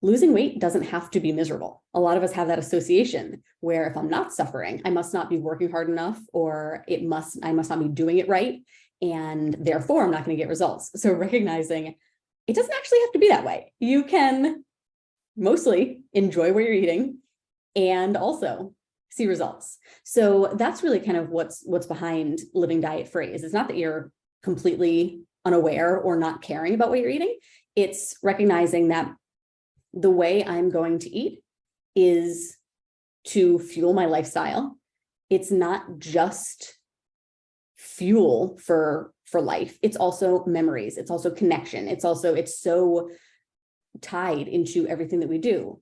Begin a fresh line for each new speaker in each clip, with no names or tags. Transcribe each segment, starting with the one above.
losing weight doesn't have to be miserable. A lot of us have that association where if I'm not suffering, I must not be working hard enough, or I must not be doing it right. And therefore I'm not going to get results. So recognizing it doesn't actually have to be that way. You can mostly enjoy what you're eating and also see results. So that's really kind of what's behind living diet phrase. It's not that you're completely unaware or not caring about what you're eating. It's recognizing that the way I'm going to eat is to fuel my lifestyle. It's not just fuel for life. It's also memories. It's also connection. It's so tied into everything that we do.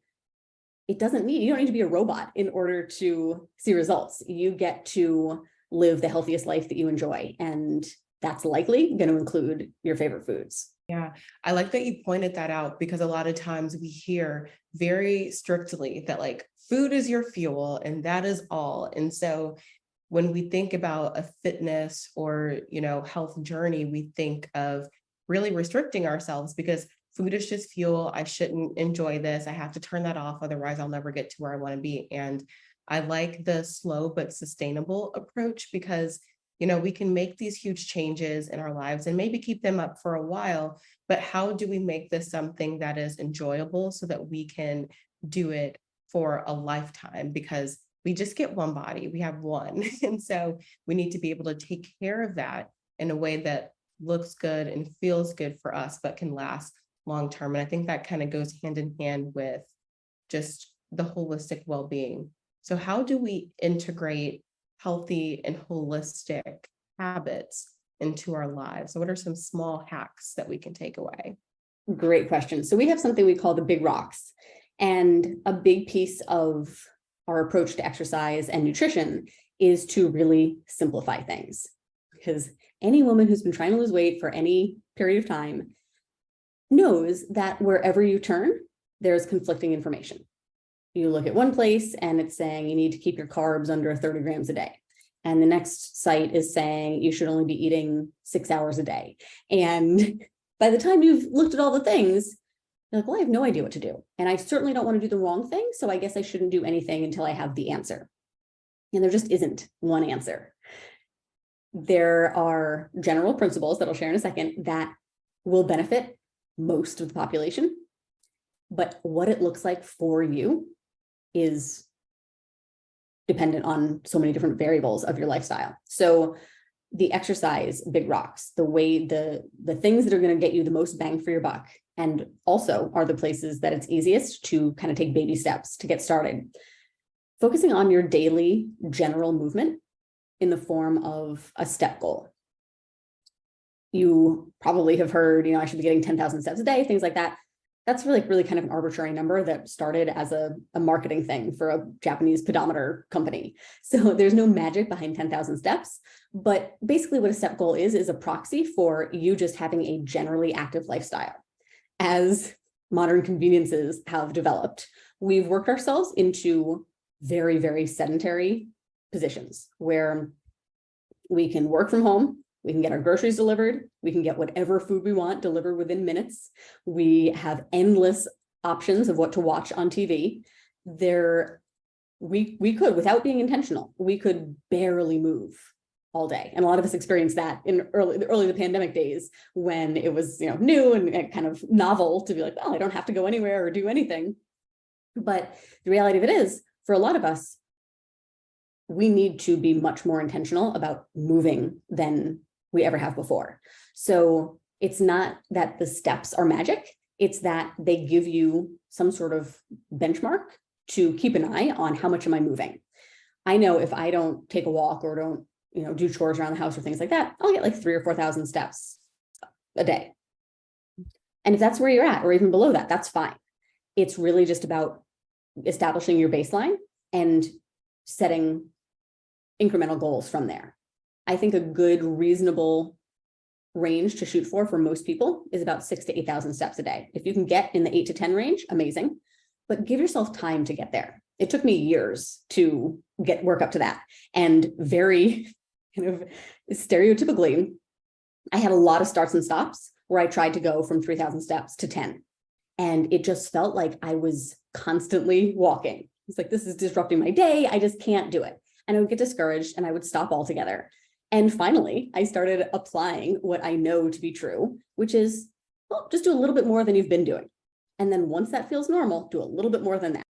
You don't need to be a robot in order to see results. You get to live the healthiest life that you enjoy. And that's likely going to include your favorite foods.
Yeah, I like that you pointed that out, because a lot of times we hear very strictly that like food is your fuel and that is all. And so when we think about a fitness or, health journey, we think of really restricting ourselves because food is just fuel. I shouldn't enjoy this. I have to turn that off. Otherwise, I'll never get to where I want to be. And I like the slow but sustainable approach because we can make these huge changes in our lives and maybe keep them up for a while, but how do we make this something that is enjoyable so that we can do it for a lifetime? Because we just get one body, we have one. And so we need to be able to take care of that in a way that looks good and feels good for us, but can last long-term. And I think that kind of goes hand in hand with just the holistic well-being. So how do we integrate healthy and holistic habits into our lives? So what are some small hacks that we can take away?
Great question. So we have something we call the big rocks. And a big piece of our approach to exercise and nutrition is to really simplify things. Because any woman who's been trying to lose weight for any period of time knows that wherever you turn, there's conflicting information. You look at one place and it's saying you need to keep your carbs under 30 grams a day. And the next site is saying you should only be eating 6 hours a day. And by the time you've looked at all the things, you're like, well, I have no idea what to do. And I certainly don't want to do the wrong thing. So I guess I shouldn't do anything until I have the answer. And there just isn't one answer. There are general principles that I'll share in a second that will benefit most of the population. But what it looks like for you is dependent on so many different variables of your lifestyle. So the exercise, big rocks, the way the things that are going to get you the most bang for your buck, and also are the places that it's easiest to kind of take baby steps to get started. Focusing on your daily general movement in the form of a step goal. You probably have heard, I should be getting 10,000 steps a day, things like that. That's really kind of an arbitrary number that started as a marketing thing for a Japanese pedometer company. So there's no magic behind 10,000 steps, but basically what a step goal is a proxy for you just having a generally active lifestyle. As modern conveniences have developed, we've worked ourselves into very, very sedentary positions where we can work from home. We can get our groceries delivered. We can get whatever food we want delivered within minutes. We have endless options of what to watch on TV. We could, without being intentional, we could barely move all day. And a lot of us experienced that in the pandemic days when it was new and kind of novel to be like, well, I don't have to go anywhere or do anything. But the reality of it is, for a lot of us, we need to be much more intentional about moving than we ever have before. So it's not that the steps are magic. It's that they give you some sort of benchmark to keep an eye on how much am I moving. I know if I don't take a walk or don't, do chores around the house or things like that, I'll get like 3,000 or 4,000 steps a day. And if that's where you're at, or even below that, that's fine. It's really just about establishing your baseline and setting incremental goals from there. I think a good, reasonable range to shoot for most people is about 6,000 to 8,000 steps a day. If you can get in the 8 to 10 range, amazing, but give yourself time to get there. It took me years to work up to that. And very kind of stereotypically, I had a lot of starts and stops where I tried to go from 3,000 steps to 10. And it just felt like I was constantly walking. It's like, this is disrupting my day. I just can't do it. And I would get discouraged and I would stop altogether. And finally, I started applying what I know to be true, which is, well, just do a little bit more than you've been doing. And then once that feels normal, do a little bit more than that.